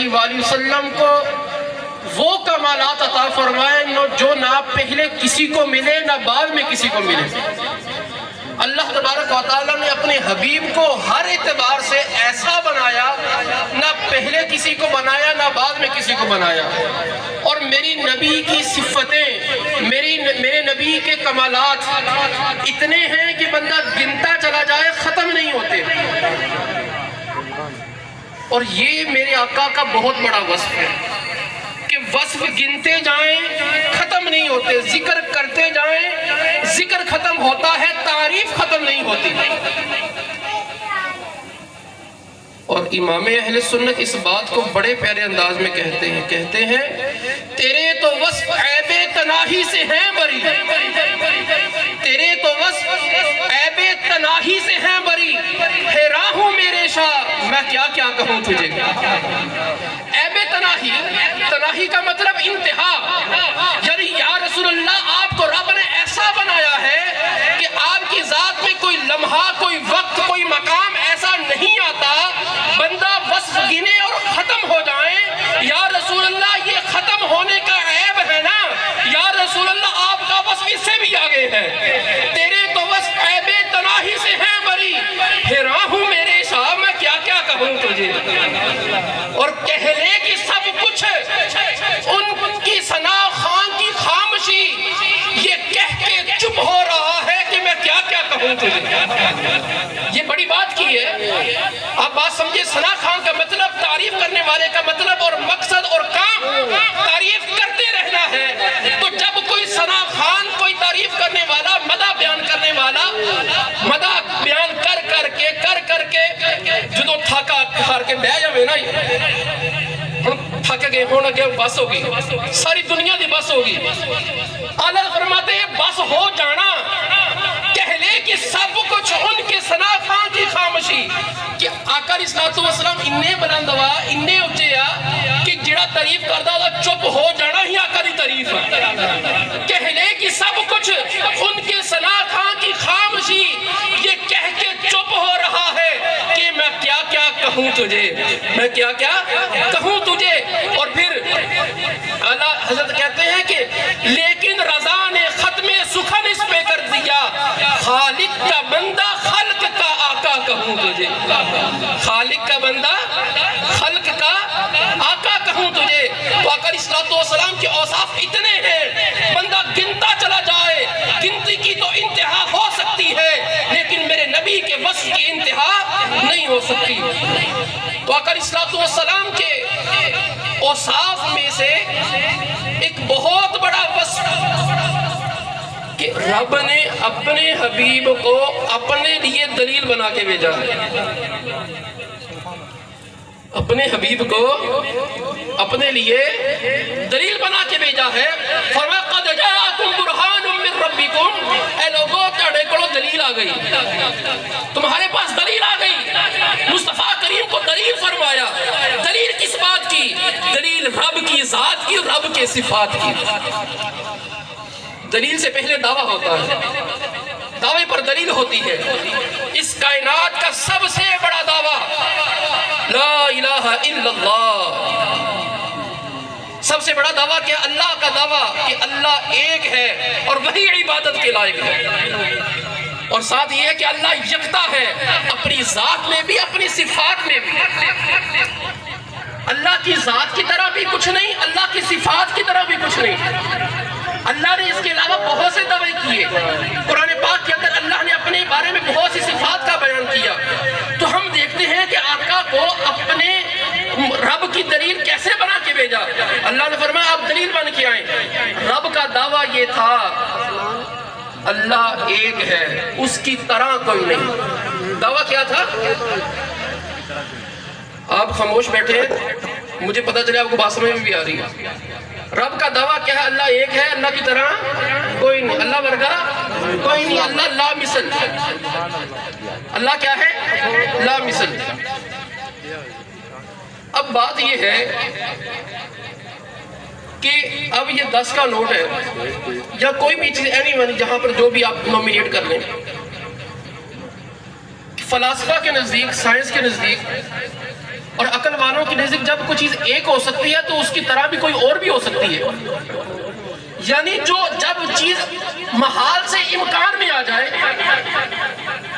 علیہ وآلہ وسلم کو وہ کمالات عطا فرمائے جو نہ پہلے کسی کو ملے نہ بعد میں کسی کو ملے۔ اللہ تبارک و تعالیٰ نے اپنے حبیب کو ہر اعتبار سے ایسا بنایا، نہ پہلے کسی کو بنایا نہ بعد میں کسی کو بنایا۔ اور میری نبی کی صفتیں، میرے نبی کے کمالات اتنے ہیں کہ بندہ گنتا چلا جائے ختم نہیں ہوتے۔ اور یہ میرے آقا کا بہت بڑا وصف ہے کہ وصف گنتے جائیں ختم نہیں ہوتے، ذکر کرتے جائیں ذکر ختم ہوتا ہے، تعریف ختم نہیں ہوتی۔ اور امام اہل سنت اس بات کو بڑے پیارے انداز میں کہتے ہیں تیرے تو وصف عیب تناہی سے ہیں بری، تیرے تو وصف عیب تناہی سے ہیں بری، حیران ہوں میرے شاہ میں کیا کیا کہوں تجھے۔ عیب تناہی کا مطلب انتہا، یعنی یا رسول اللہ آپ کو رب نے ایسا بنایا ہے کہ آپ کی ذات میں کوئی لمحہ، کوئی وقت، کوئی مقام ایسا نہیں آتا بندہ وصف گنے اور ختم ہو جائیں۔ یا رسول اللہ یہ ختم ہونے کا عیب ہے نا، یا رسول اللہ آپ کا وصف اس سے بھی آگے ہے۔ تیرے تو وصف عیب تناہی سے ہیں بری، حیران ہوں میرے شاہ میں کیا کیا کہوں تجھے۔ اور کہہ لے کہ سب کچھ ان کی ثنا خان کی خاموشی، یہ کہہ کے چپ ہو رہا ہے کہ میں کیا کیا کہوں تجھے۔ یہ بڑی بات کی ہے، آپ بات سمجھے۔ ثنا خان کا مطلب تعریف کرنے والے کا مطلب اور مقصد اور کام تعریف کرتے رہنا ہے۔ تو جب کوئی ثنا خان، کوئی تعریف کرنے والا، مدح بیان کرنے والا مدح بیان کر کے جدو تھاکا ہار کے بہ جاوے نا، تھک گئے ہونا کہ بس ہوگی، ساری دنیا دی بس ہوگی۔ اللہ فرماتے ہیں بس ہو جانا، کہہ لے کہ سب کچھ ان کے ثنا خان کی خاموشی، کہ آقا علیہ السلام انہیں بلند ہوا، انہیں اچھیا کہ جڑا تعریف کردہ دا چپ ہو جانا ہی آقا دی تعریف ہے۔ کہہ لے کہ سب کچھ ان کے ثنا خان کی خاموشی، یہ کہہ کے چپ ہو رہا ہے کہ میں کیا کیا کہوں تجھے، میں کیا کیا کہوں تجھے۔ اور پھر اعلیٰ حضرت کہتے ہیں کہ لیکن رضا نے ختم سخن اس پہ کر دیا، خالق کا بندہ خلق کا آقا کہوں تجھے، خالق کا بندہ خلق کا آقا کہوں تجھے۔ تو آقا علیہ السلام کے اوصاف اتنے ہیں، بندہ گنتا چلا جائے، گنتی کی تو انتہا ہو سکتی ہے لیکن میرے نبی کے وصف کی انتہا نہیں ہو سکتی۔ تو آقا علیہ السلام کے اوصاف میں سے ایک بہت بڑا وصف کہ رب نے اپنے حبیب کو اپنے لیے دلیل بنا کے بھیجا ہے، اپنے حبیب کو اپنے لیے دلیل بنا کے بھیجا ہے۔ فرمایا قد جاءکم برہان من ربکم، اے لوگوں تہاڈے کولوں دلیل آ گئی، تمہارے پاس دلیل آ گئی۔ مصطفیٰ کریم کو دلیل فرمایا، دلیل کس بات کی؟ دلیل رب کی ذات کی، رب کے صفات کی۔ دلیل سے پہلے دعویٰ ہوتا ہے، دعوے پر دلیل ہوتی ہے۔ اس کائنات کا سب سے بڑا دعویٰ لا الہ الا اللہ، سب سے بڑا دعویٰ کیا؟ اللہ کا دعویٰ کہ اللہ ایک ہے اور وہی عبادت کے لائق ہے۔ اور ساتھ یہ ہے کہ اللہ یکتا ہے، اپنی ذات میں بھی اپنی صفات میں بھی۔ اللہ کی ذات کی طرح بھی کچھ نہیں، اللہ کی صفات کی طرح بھی کچھ نہیں۔ اللہ نے اس کے علاوہ بہت سے دعوے کیے، قرآن پاک کے اندر اللہ نے اپنے بارے میں بہت سی صفات کا بیان کیا۔ تو ہم دیکھتے ہیں کہ آقا کو اپنے رب کی دلیل کیسے بنا کے بھیجا۔ اللہ نے فرمایا آپ دلیل بن کے آئیں۔ رب کا دعویٰ یہ تھا اللہ ایک ہے، اس کی طرح کوئی نہیں۔ دعویٰ کیا تھا؟ آپ خاموش بیٹھے ہیں، مجھے پتا چلے آپ کو بات سمجھ میں بھی آ رہی ہے۔ رب کا دعویٰ کیا ہے؟ اللہ ایک ہے، اللہ کی طرح کوئی نہیں، اللہ ورگا کوئی نہیں، اللہ لا مثل۔ اللہ کیا ہے؟ لا مثل۔ اب بات یہ ہے کہ اب یہ 10 کا نوٹ ہے یا کوئی بھی چیز اینی ون، جہاں پر جو بھی آپ نومینیٹ کر لیں، فلاسفہ کے نزدیک، سائنس کے نزدیک اور عقل والوں کی نزدیک جب کوئی چیز ایک ہو سکتی ہے تو اس کی طرح بھی کوئی اور بھی ہو سکتی ہے. یعنی جب چیز محال سے امکان میں آ جائے،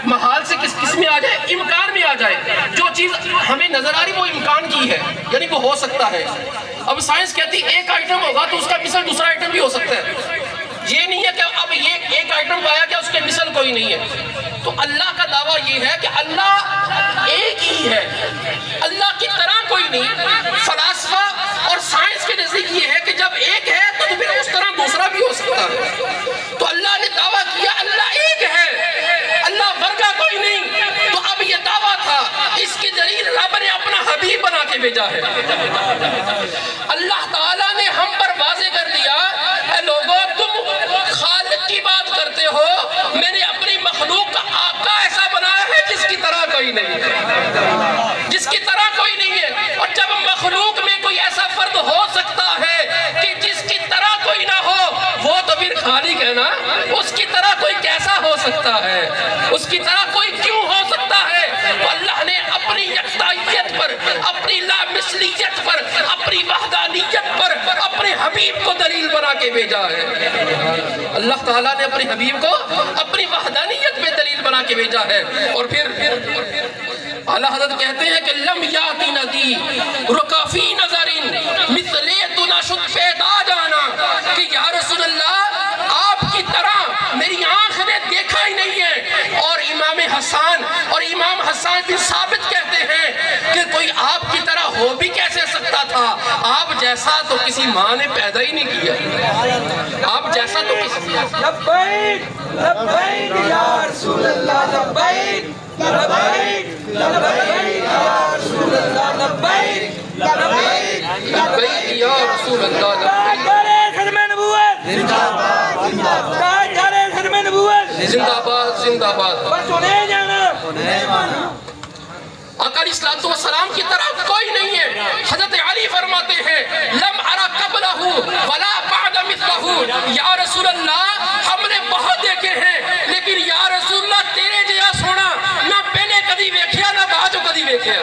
محال سے کس میں آ جائے؟ امکان میں آ جائے. جو چیز ہمیں نظر آ رہی وہ امکان کی ہے، یعنی وہ ہو سکتا ہے. اب سائنس کہتی ہے ایک آئٹم ہوگا تو اس کا مثل دوسرا آئٹم بھی ہو سکتا ہے. یہ نہیں ہے کہ اب یہ ایک آئٹم پایا گیا اس کے مثل کوئی نہیں ہے. تو اللہ کا دعویٰ یہ ہے کہ اللہ ایک ہی ہے، اللہ کی طرح کوئی نہیں. فلاسفہ اور سائنس کے نزدیک یہ ہے کہ جب ایک ہے تو پھر اس طرح دوسرا بھی ہو سکتا ہے. تو اللہ نے دعویٰ کیا اللہ ایک ہے، اللہ ورگا کوئی نہیں. تو اب یہ دعویٰ تھا، اس کی دلیل رب نے اپنا حبیب بنا کے بھیجا ہے. اللہ تعالیٰ نے ہم پر واضح کر دیا، اے لوگوں تم خالق کی بات کرتے ہو، میں نے اپنی مخلوق کا آقا ایسا بنایا ہے جس کی طرح کوئی نہیں ہے، جس کی طرح کوئی نہیں ہے. اور جب مخلوق میں کوئی ایسا فرد ہو سکتا ہے کہ جس کی طرح کوئی نہ ہو، وہ تو پھر خالق ہے نا. اس کی طرح کوئی کیسا ہو سکتا ہے؟ اس کی طرح کوئی کیوں ہو سکتا ہے؟ تو اللہ نے اپنی یکتائیت پر، اپنی لامثلیت پر، اپنی وحدانیت پر اپنے حبیب کو دلیل بنا کے بھیجا ہے. اللہ تعالیٰ نے اپنے حبیب کو اپنی وحدانیت پہ دلیل بنا کے بھیجا ہے. اور پھر اعلیٰ حضرت کہتے ہیں کہ لم یاتی ندی رکافی نظرین مثلے تو نشد پیدا جانا، کہ یا رسول اللہ آپ کی طرح میری آنکھ نے دیکھا ہی نہیں ہے. اور امام حسان اور امام حسان بن ثابت کہتے ہیں کہ کوئی آپ کی طرح ہو بھی کیسے سکتا تھا؟ آپ جیسا تو کسی ماں نے پیدا ہی نہیں کیا. آپ جیسا تو کسی لبیک لبیک یا رسول اللہ، لبیک لبیک لبیک یا رسول اللہ، لبیک لبیک لبیک یا رسول اللہ. تاجدارِ ختم نبوت زندہ باد، تاجدارِ ختم نبوت زندہ باد، زندہ باد. بس انہیں جانا، انہیں مانا. آقا علیہ الصلوۃ والسلام کی طرح کوئی نہیں ہے. حضرت علی فرماتے ہیں لم ارا قبلہ ولا بعد مثلہ، یا رسول اللہ ہم نے بہت دیکھے ہیں لیکن یا رسول اللہ تیرے جیا سونا نہ پہلے کدی ویکھیا نہ بعد کدی ویکھیا.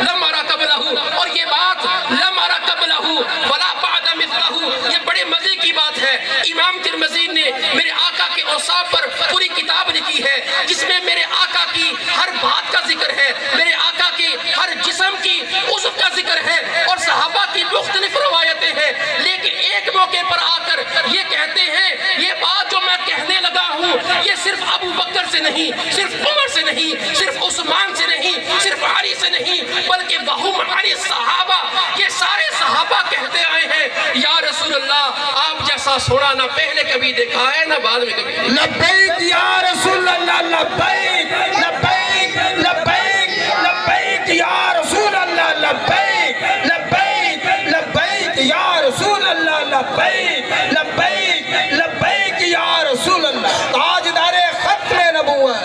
لم ارا قبلہ، اور یہ بات لم ارا قبلہ ولا بعد مثلہ یہ بڑے مزے کی بات ہے. امام ترمذی نے میرے آقا کے اوصاف پر پوری کتاب لکھی ہے جس میں میرے آقا کی ہر بات کا ذکر ہے، میرے آقا کے ہر جسم کی عضو کا ذکر ہے، اور صحابہ کی مختلف روایتیں ہیں. لیکن ایک موقع پر آ کر یہ کہتے ہیں یہ بات جو میں کہنے لگا ہوں یہ صرف ابو بکر سے نہیں، صرف عمر سے نہیں، صرف عثمان سے نہیں، صرف علی سے نہیں، بلکہ وہم علی صحابہ، یہ سارے صحابہ کہتے آئے ہیں یا رسول اللہ آپ جیسا سونا نہ پہلے کبھی دیکھا ہے نہ بعد میں کبھی. لبیک یا رسول اللہ، لبیک لبیک لبیک لبیک یا رسول اللہ، لبیک لبیک لبیک یا رسول اللہ، لبیک لبیک لبیک یا رسول اللہ. تاجدار ختم نبوت،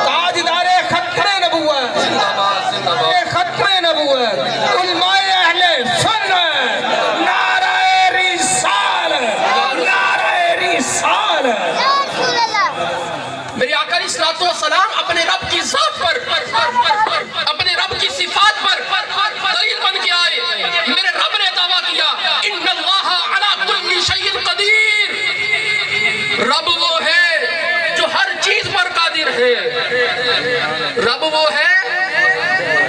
تاجدار ختم نبوت، ختم نبوت، علماء اہل سنت، نعرہ رسالت، نعرہ رسالت. میرے آقا علیہ الصلوۃ والسلام اپنے رب کی ذات پر، اپنے رب کی صفات پر دلیل بن کے آئے. میرے رب نے دعویٰ کیا ان اللہ علی کل شیء قدیر، رب وہ ہے جو ہر چیز پر قادر ہے. رب وہ ہے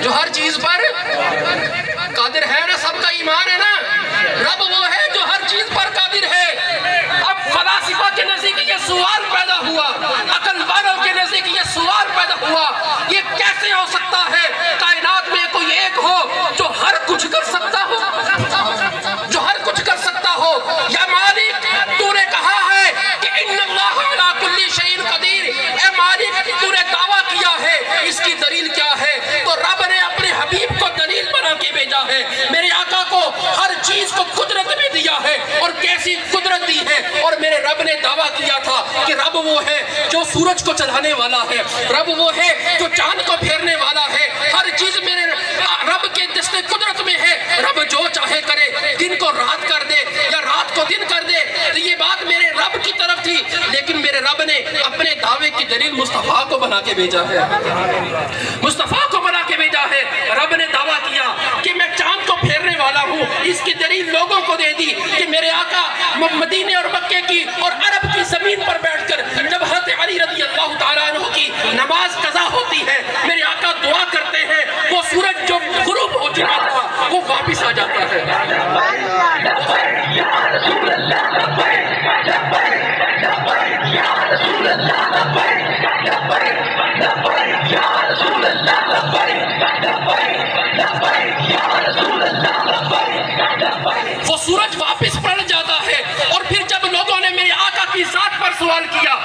جو ہر چیز پر قادر ہے نا، سب کا ایمان ہے نا. رب وہ ہے جو ہر چیز پر قادر ہے. اب فلاسفہ کے نزدیک یہ سوال پیدا ہوا، عقل والوں کے نزدیک یہ سوال پیدا ہوا یہ کیسے ہو سکتا ہے کائنات میں کوئی ایک ہو جو ہر کچھ کر سکتا ہو، جو ہر کچھ کر سکتا ہو. یا مالک تو نے کہا ہے کہ ان اللہ علی کل شیء قدیر، اے مالک تو نے دعویٰ کیا ہے، اس کی دلیل کیا ہے؟ تو رب نے اپنے حبیب کو دلیل بنا کے بھیجا ہے. میرے آقا کو ہر چیز کو قدرت میں دیا ہے، اور کیسی قدرت دی ہے. اور میرے رب نے دعویٰ کیا تھا کہ رب وہ ہے جو سورج کو چلانے والا ہے، رب وہ ہے جو چاند کو پھیرنے والا ہے. ہر چیز میرے رب کے دستے قدرت میں ہے. رب جو چاہے کرے، دن کو رات کر دے یا رات کو دن کر دے. تو یہ بات میرے رب کی طرف تھی، لیکن میرے رب نے اپنے دعوے کی دلیل مصطفیٰ کو بنا کے بھیجا ہے، مصطفیٰ کو بنا کے بھیجا ہے. رب نے دعویٰ کیا اس کی دلیل لوگوں کو دے دی کہ میرے آقا مدینے اور مکے کی اور عرب کی زمین پر بیٹھ کر جب حضرت علی رضی اللہ تعالیٰ عنہ کی نماز قضا ہوتی ہے میرے آقا دعا کرتے ہیں، وہ سورج جو غروب ہو چکا تھا وہ واپس آ جاتا ہے۔ وہ سورج واپس پلٹ جاتا ہے، اور پھر جب لوگوں نے میرے آقا کی ذات پر سوال کیا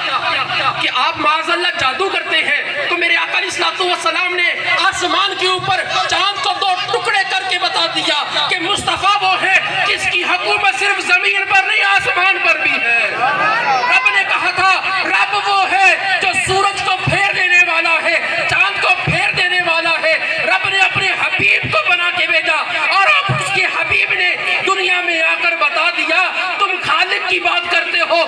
کہ آپ معاذ اللہ جادو کرتے ہیں، تو میرے آقا علیہ السلام نے آسمان کے اوپر چاند کو 2 ٹکڑے کر کے بتا دیا کہ مصطفیٰ وہ ہے جس کی حکومت صرف زمین پر نہیں آسمان پر بھی ہے۔ رب نے کہا تھا رب وہ ہے جو سورج کو پھیر دینے والا ہے، چاند کو پھیر دینے والا ہے۔ رب نے اپنے حبیب کو بنا کے بھیجا، اور اب اس کے حبیب نے دنیا میں آ کر بتا دیا تم خالق کی بات کرتے ہو،